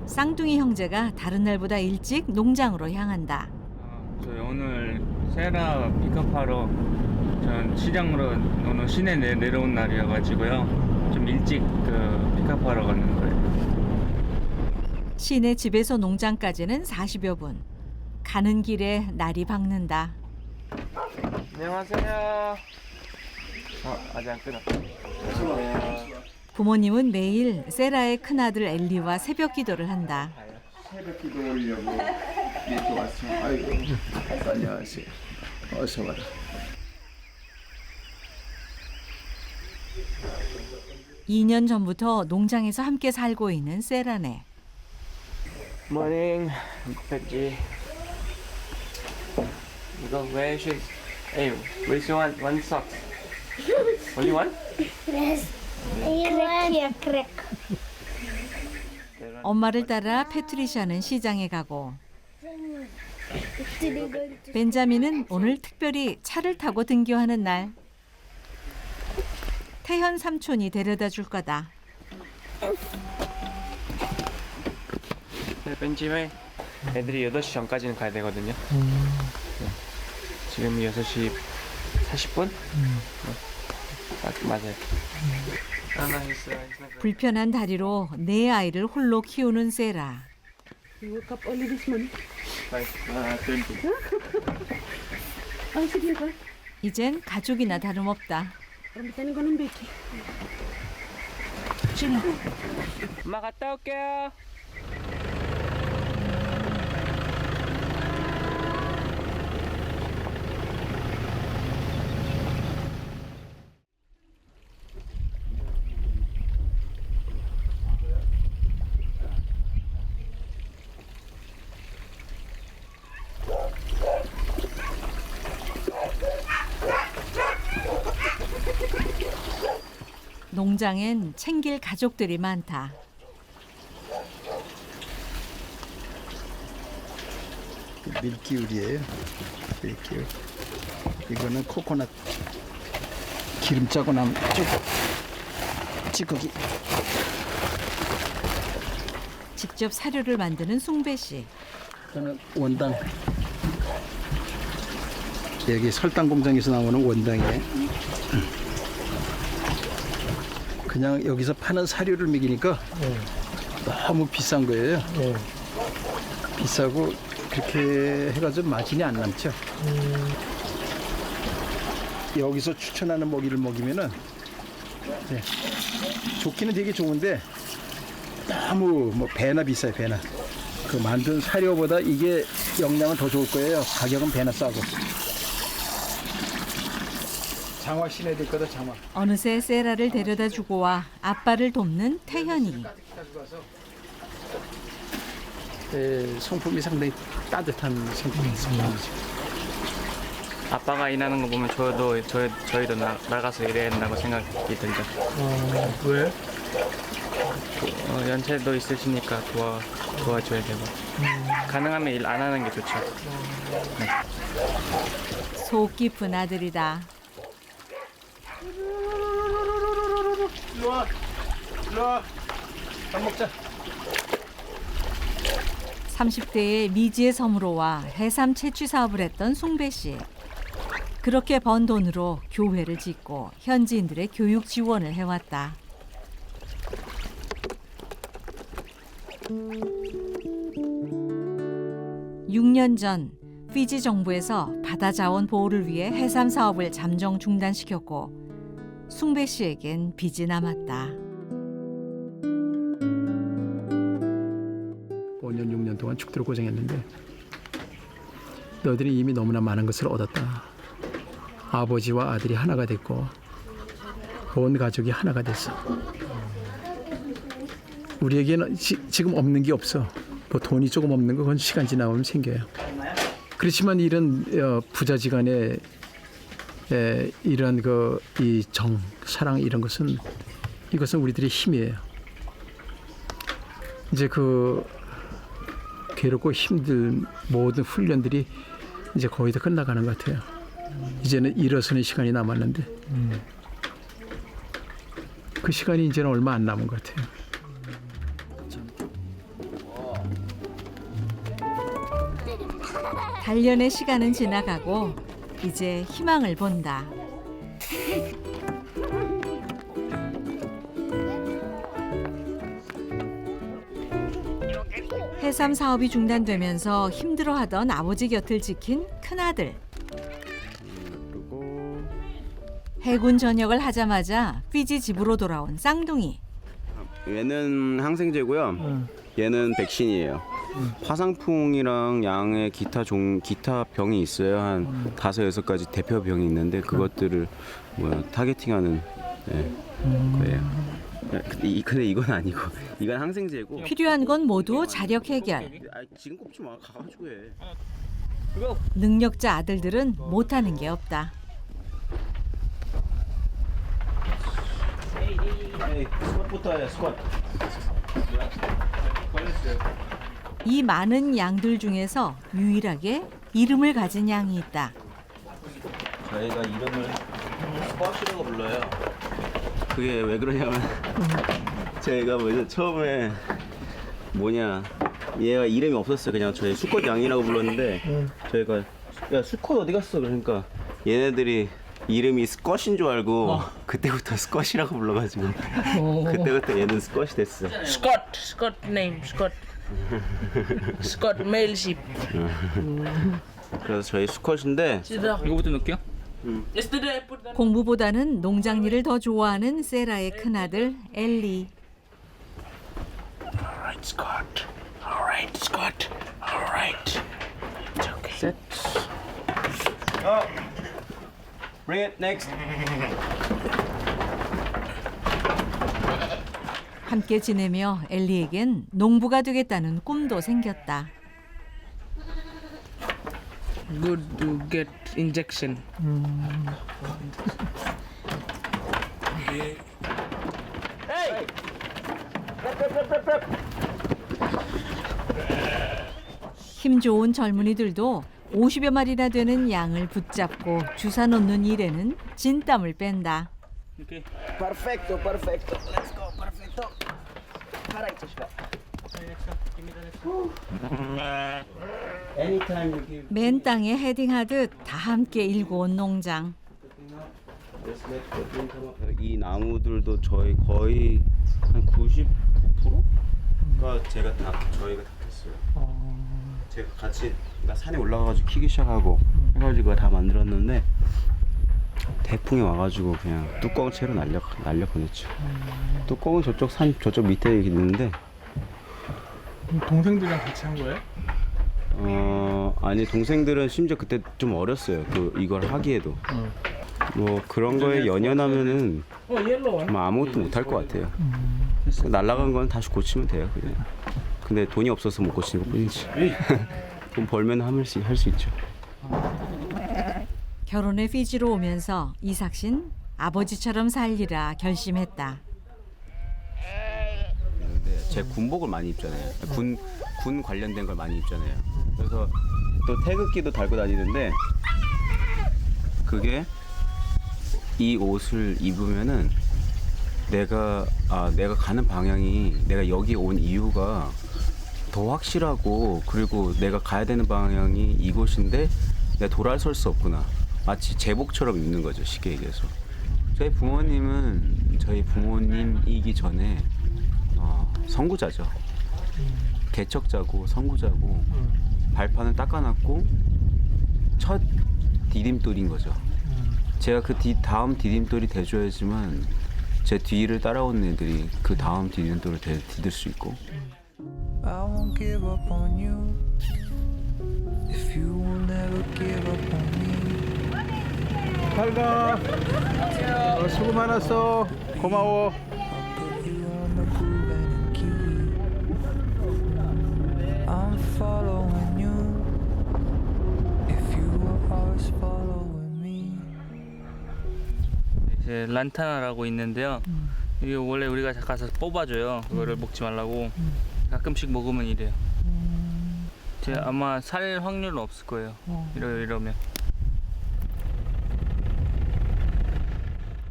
쌍둥이 형제가 다른 날보다 일찍 농장으로 향한다. 저희 오늘 세라 픽업하러 전 시장으로 오늘 시내 내려온 날이어가지고요. 좀 일찍 픽업하러 가는 거예요. 시내 집에서 농장까지는 40여 분. 가는 길에 날이 밝는다. 안녕하세요. 아직 안 끊었어. 부모님은 매일 세라의 큰아들 엘리와 새벽 기도를 한다. 새벽 기도 올려고 이렇게 왔어. 아이고, 안녕하세요. 어서 와라. 이 년 전부터 농장에서 함께 살고 있는 세라네. Morning, Peggy. 이거 where should? Hey, where's your one sock? Only one? 엄마를 따라 패트리샤는 시장에 가고 벤자민은 오늘 특별히 차를 타고 등교하는 날. 태현 삼촌이 데려다 줄 거다. 네, 벤지맨. 애들이 8시 전까지는 가야 되거든요. 네. 지금 6시 40분? 딱 맞아요. 불편한 다리로 네 아이를 홀로 키우는 세라. 이젠 가족이나 다름없다. 엄마 갔다 올게요. 농장엔 챙길 가족들이 많다. 밀기울이에요. 밀기울. 이거는 코코넛 기름 짜고 남 찌꺼기. 직접 사료를 만드는 숭배 씨. 이거는 원당. 여기 설탕 공장에서 나오는 원당이에요. 그냥 여기서 파는 사료를 먹이니까 너무 비싼 거예요. 비싸고 그렇게 해가지고 마진이 안 남죠. 여기서 추천하는 먹이를 먹이면은 좋기는 되게 좋은데 너무 뭐 배나 비싸요. 배나 그 만든 사료보다 이게 영양은 더 좋을 거예요. 가격은 배나 싸고. 장화 신어야 될 거다. 장화. 어느새 세라를 데려다 주고 와 아빠를 돕는 태현이. 성품이 상당히 따뜻한 성품이죠. 아빠가 일하는 거 보면 저희도 나가서 일해야 된다고 생각이 들죠. 왜? 연세도 있으시니까 도와줘야 되고 가능하면 일 안 하는 게 좋죠. 속 깊은 아들이다. 밥 먹자. 30대의 미지의 섬으로와 해삼 채취 사업을 했던 숭배 씨. 그렇게 번 돈으로 교회를 짓고 현지인들의 교육 지원을 해왔다. (6년) 전 피지 정부에서 바다 자원 보호를 위해 해삼 사업을 잠정 중단시켰고 숭배 씨에겐 빚이 남았다. 5년 6년 동안 죽도록 고생했는데 너희들이 이미 너무나 많은 것을 얻었다. 아버지와 아들이 하나가 됐고 온 가족이 하나가 됐어. 우리에게는 지금 없는 게 없어. 뭐 돈이 조금 없는 건 시간 지나면 생겨요. 그렇지만 이런 부자지간의 이런 이 정, 사랑 이런 것은 이것은 우리들의 힘이에요. 이제 괴롭고 힘든 모든 훈련들이 이제 거의 다 끝나가는 것 같아요. 이제는 일어서는 시간이 남았는데 그 시간이 이제는 얼마 안 남은 것 같아요. 단련의 시간은 지나가고 이제 희망을 본다. 해삼 사업이 중단되면서 힘들어하던 아버지 곁을 지킨 큰아들. 해군 전역을 하자마자 피지 집으로 돌아온 쌍둥이. 얘는 항생제고요. 얘는 백신이에요. 화상풍이랑 양의 기타 병이 있어요. 한 5-6가지 대표 병이 있는데 그것들을 타겟팅하는 거예요. 근데 이건 아니고 이건 항생제고. 필요한 건 모두 자력 해결. 지금 꼽지 마. 가가지고 해. 능력자 아들들은 못하는 게 없다. 스쿼트부터 해. 스쿼트. 이 많은 양들 중에서 유일하게 이름을 가진 양이 있다. 저희가 이름을 스쿼시라고 불러요. 그게 왜 그러냐면 저희가 처음에 얘가 이름이 없었어요. 그냥 저희 수컷 양이라고 불렀는데 저희가 야 수컷 어디 갔어? 그러니까 얘네들이 이름이 스컷인 줄 알고 그때부터 스컷이라고 불러가지고 그때부터 얘는 스컷이 됐어. Scott name, Scott male sheep. 그래서 저희 수컷인데 이거부터 넣을게요. Yesterday I put the 공부보다는 농장 일을 더 좋아하는 세라의 큰아들 엘리. Alright, Scott. Alright, Scott. Alright. It's okay. Bring it next. 함께 지내며 엘리에겐 농부가 되겠다는 꿈도 생겼다. good to get injection. 힘 좋은 젊은이들도 50여 마리나 되는 양을 붙잡고 주사 놓는 일에는 진땀을 뺀다. Perfecto, perfecto. Let's go, perfecto. Anytime you give. 맨 땅에 헤딩하듯 다 함께 일궈 온 농장. 이 나무들도 저희 거의 한 99%가 저희가 다 했어요. 제가 같이 산에 올라가가지고 키기 시작하고 해가지고 다 만들었는데 태풍이 와가지고 그냥 뚜껑 채로 날려 보냈죠. 뚜껑은 저쪽 밑에 있는데. 동생들이랑 같이 한 거예요? 아니 동생들은 심지어 그때 좀 어렸어요. 이걸 하기에도. 뭐 그런 거에 연연하면은 아무것도 못할 것 같아요. 날라간 건 다시 고치면 돼요. 그냥. 근데 돈이 없어서 못 고치는 것 뿐이지. 돈 벌면 할 수 있죠. 결혼해 피지로 오면서 이삭신 아버지처럼 살리라 결심했다. 제 군복을 많이 입잖아요. 군 관련된 걸 많이 입잖아요. 그래서 또 태극기도 달고 다니는데 그게 이 옷을 입으면은 내가 가는 방향이 내가 여기 온 이유가 더 확실하고 그리고 내가 가야 되는 방향이 이곳인데 내가 돌아설 수 없구나. 마치 제복처럼 있는 거죠, 쉽게 얘기해서. 저희 부모님은 저희 부모님이기 전에 선구자죠. 개척자고 선구자고 발판을 닦아놨고 첫 디딤돌인 거죠. 제가 그 다음 디딤돌이 돼줘야지만 제 뒤를 따라오는 애들이 그 다음 디딤돌을 디딜 수 있고. I won't give up on you if you will never give up on me. 잘 가. 수고 많았어. 고마워. Put you on the groove and key. I'm following you if you were always following me. 이제 란타나라고 있는데요. 이게 원래 우리가 가서 뽑아줘요. 그거를 먹지 말라고. 가끔씩 먹으면 이래요. 아마 살 확률은 없을 거예요. 이러면.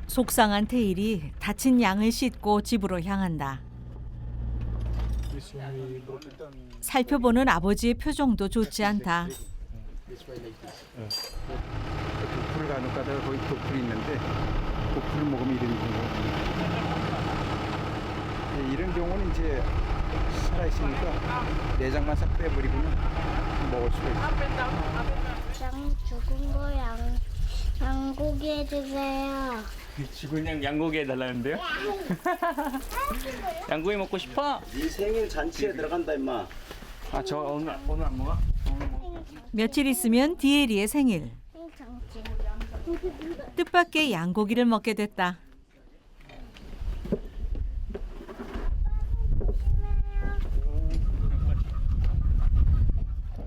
속상한 테일이 다친 양을 싣고 집으로 향한다. 살펴보는 아버지의 표정도 좋지 않다. 독풀을 간혹 가다가 거기 독풀이 있는데 독풀을 먹으면 이런 경우. 이런 경우는 이제 살아있으니까 내장만 싹 빼버리고는 먹을 수가 있어요. 양 죽은 거 양고기 해주세요. 그냥 양고기 해달라는데요? 양고기 먹고 싶어? 네 생일 잔치에 들어간다 임마. 저 오늘 안 먹어? 며칠 있으면 디에리의 생일. 뜻밖의 양고기를 먹게 됐다.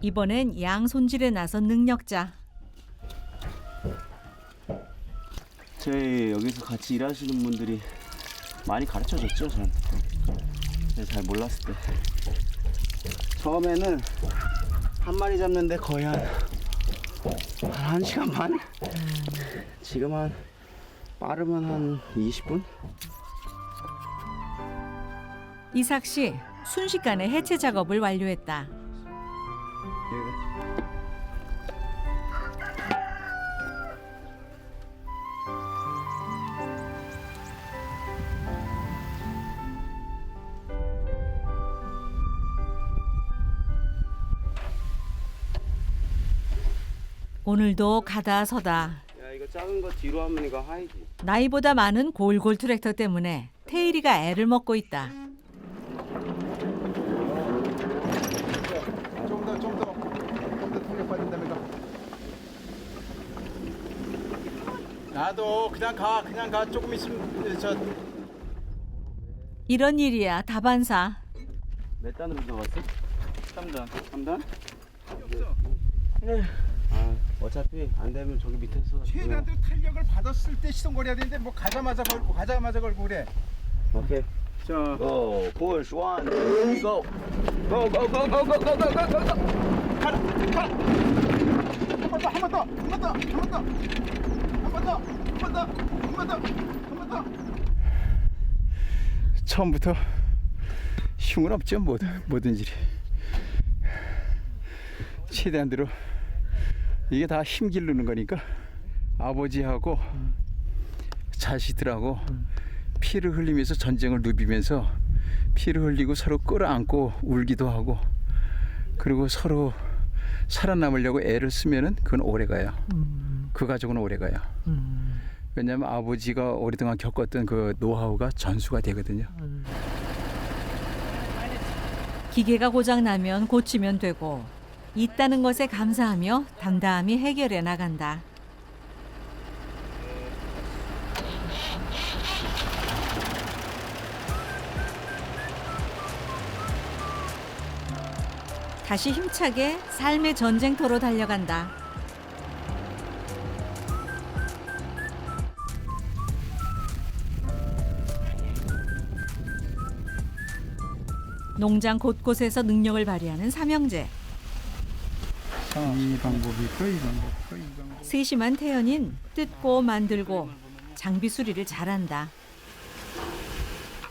이번엔 양 손질에 나선 능력자. 저희 여기서 같이 일하시는 분들이 많이 가르쳐줬죠, 저한테. 제가 잘 몰랐을 때. 처음에는 한 마리 잡는데 거의 한 1시간 반? 지금 빠르면 한 20분? 이삭 씨 순식간에 해체 작업을 완료했다. 오늘도 가다 서다. 야, 이거 작은 거 뒤로 하면 이거 하이지. 나이보다 많은 골골 트랙터 때문에 테일이가 애를 먹고 있다. 좀 더 탄력 받는다면서. 나도 그냥 가 조금 있으면 저. 이런 일이야 다반사. 몇 단으로 나왔어? 3단. 3단? 네. 어차피 안 되면 저기 밑에서. 최대한대로 탄력을 받았을 때 시동 걸어야 되는데 뭐 가자마자 걸고 그래. 오케이. 자, 고, push, 1, 2, go. Go, go, go, go, go, go, go, go, go, go. 가라. 한 번 더. 처음부터 흉은 없죠, 뭐든지. 최대한대로 이게 다 힘 기르는 거니까 아버지하고 자식들하고 피를 흘리면서 전쟁을 누비면서 피를 흘리고 서로 끌어안고 울기도 하고 그리고 서로 살아남으려고 애를 쓰면은 그건 오래가요. 그 가족은 오래가요. 왜냐하면 아버지가 오랫동안 겪었던 그 노하우가 전수가 되거든요. 기계가 고장나면 고치면 되고 있다는 것에 감사하며 담담히 해결해 나간다. 다시 힘차게 삶의 전쟁터로 달려간다. 농장 곳곳에서 능력을 발휘하는 삼형제. 이 방법이 있고 이 방법, 이 방법. 세심한 태연인 뜯고 만들고 장비 수리를 잘한다.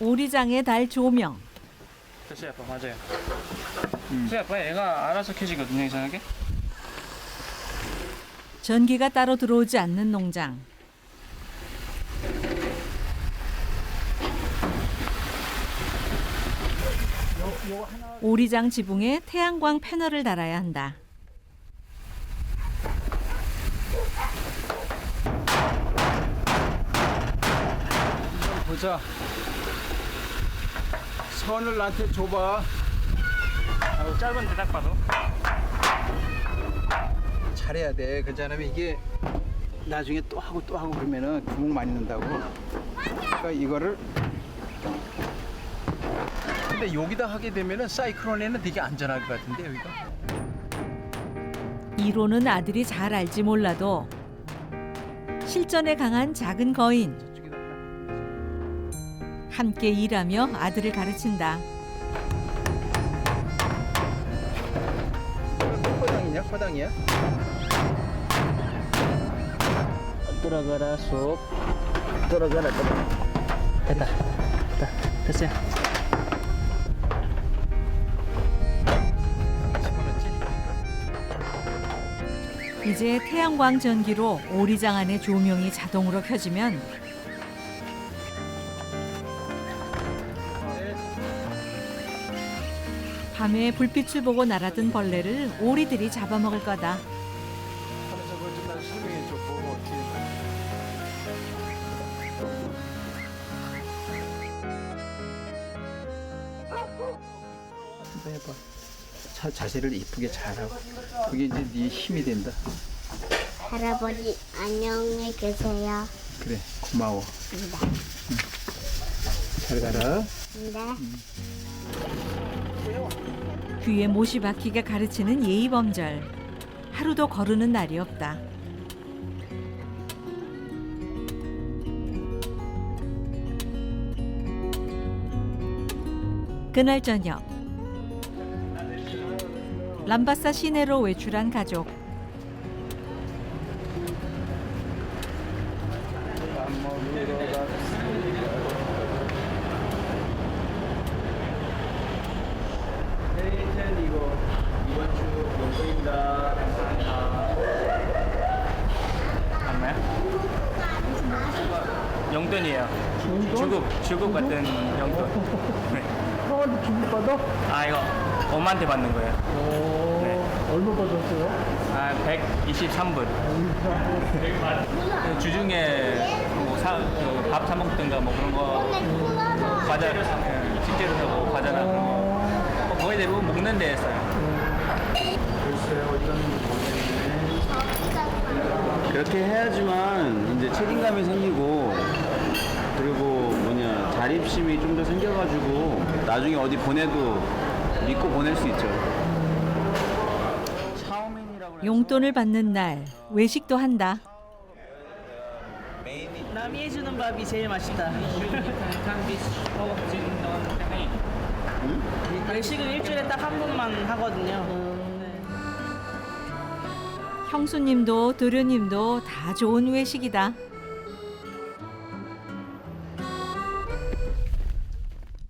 오리장의 달 조명. 됐어요, 아빠. 맞아요. 됐어요, 아빠. 얘가 알아서 켜지거든요, 이상하게. 전기가 따로 들어오지 않는 농장. 오리장 지붕에 태양광 패널을 달아야 한다. 보자. 선을 나한테 줘봐. 짧은데 딱 봐도. 잘해야 돼. 그렇지 않으면 이게 나중에 또 하고 그러면은 구멍 많이 난다고. 그러니까 이거를 근데 여기다 하게 되면은 사이클론에는 되게 안전할 것 같은데 여기가. 이론은 아들이 잘 알지 몰라도 실전에 강한 작은 거인. 함께 일하며 아들을 가르친다. 허당이냐? 허당이야? 돌아가라, 쏙. 돌아가라. 됐다. 됐어요. 이제 태양광 전기로 오리장 안의 조명이 자동으로 켜지면 밤에 불빛을 보고 날아든 벌레를 오리들이 잡아먹을 거다. 하면서 그거 좀 나도 설명해 줘. 뭐가 어떻게. 한번 해봐. 자세를 이쁘게 잘하고. 그게 이제 네 힘이 된다. 할아버지 안녕히 계세요. 그래, 고마워. 네. 잘 가라. 네. 귀에 못이 박히게 가르치는 예의범절. 하루도 거르는 날이 없다. 그날 저녁 람바사 시내로 외출한 가족. 이번 주 용돈입니다. 맞나요? 용돈이에요. 중국 같은 용돈. 네. 형한테 중국 받아? 아, 이거 엄마한테 받는 거예요. 네. 얼마 받았어요? 아, 123불. 주중에 밥 사 먹든가 뭐 그런 거 과자 식재료 사고 과자나 그런 거 거의 대부분 먹는 데 써요. 그렇게 해야지만 이제 책임감이 생기고 그리고 자립심이 좀 더 생겨가지고 나중에 어디 보내도 믿고 보낼 수 있죠. 용돈을 받는 날 외식도 한다. 남이 해주는 밥이 제일 맛있다. 외식은 일주일에 딱 한 번만 하거든요. 형수님도 도련님도 다 좋은 외식이다.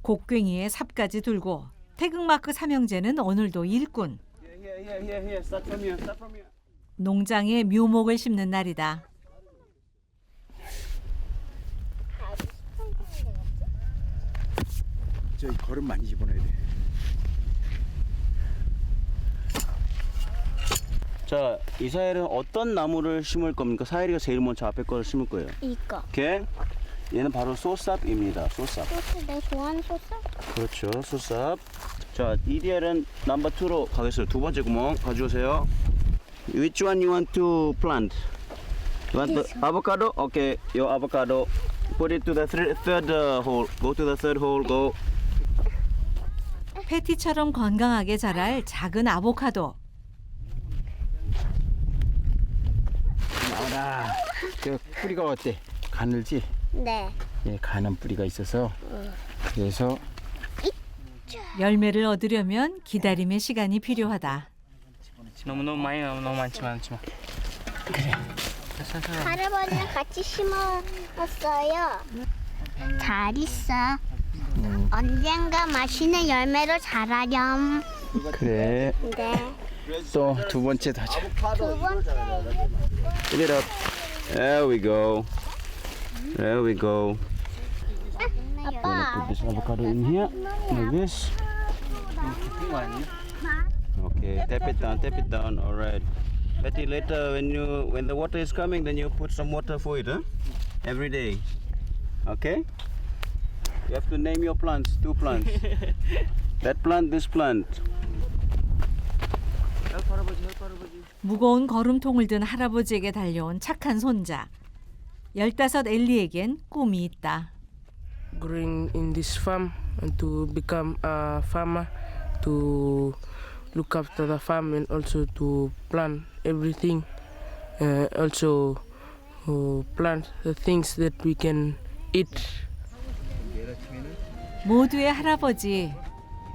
곡괭이에 삽까지 들고 태극마크 삼형제는 오늘도 일꾼. 농장에 묘목을 심는 날이다. 저 걸음 많이 집어넣어야 돼. 자, 이사엘은 어떤 나무를 심을 겁니까? 사엘이가 제일 먼저 앞에 거를 심을 거예요. 이거. 오케이? 얘는 바로 소쌉입니다. 소쌉. 소스 내 좋아하는 소스? 그렇죠, 소쌉. 자, EDL은 넘버 2로 가겠어요. 두 번째 구멍 가져오세요. Which one you want to plant? You want the avocado? Okay, your avocado. Put it to the third hole. Go to the third hole. Go. 패티처럼 건강하게 자랄 작은 아보카도. 나와라. 저 뿌리가 어때? 가늘지? 네. 예, 가는 뿌리가 있어서 그래서 열매를 얻으려면 기다림의 시간이 필요하다. 너무 많이 너무 많지만. 그래. 할아버지랑 같이 심어놨어요. 잘 있어. 언젠가 맛있는 열매로 자라렴. 그래. 네. 또 두 번째 하자. 두 번째 Pick it up. There we go. There we go. 아빠. Put this avocado in here, like this. Okay, tap it down. All right. Betty, later when the water is coming, then you put some water for it, huh? Every day. Okay? You have to name your plants, 2 plants. That plant, this plant. 무거운 거름통을 든 할아버지에게 달려온 착한 손자. 15 엘리에겐 꿈이 있다. Growing in this farm and to become a farmer, to look after the farm and also to plant everything, also plant the things that we can eat. 모두의 할아버지.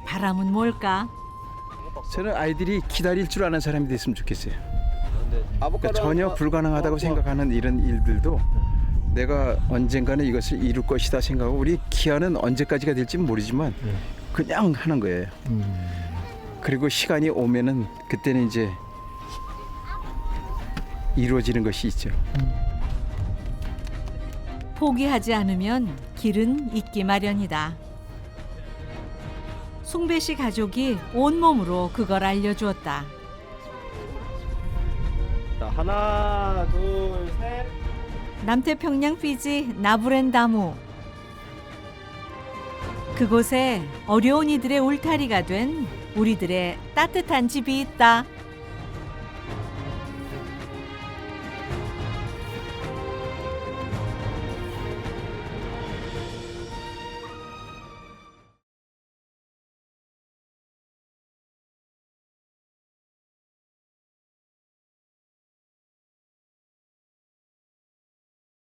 바람은 뭘까? 저는 아이들이 기다릴 줄 아는 사람이 됐으면 좋겠어요. 그러니까 아보카도 전혀 불가능하다고 생각하는 이런 일들도 내가 언젠가는 이것을 이룰 것이다 생각하고 우리 기한은 언제까지가 될지 모르지만 그냥 하는 거예요. 그리고 시간이 오면은 그때는 이제 이루어지는 것이 있죠. 포기하지 않으면 길은 있기 마련이다. 숭배 씨 가족이 온몸으로 그걸 알려주었다. 자, 하나, 둘, 셋. 남태평양 피지 나부렌다무. 그곳에 어려운 이들의 울타리가 된 우리들의 따뜻한 집이 있다.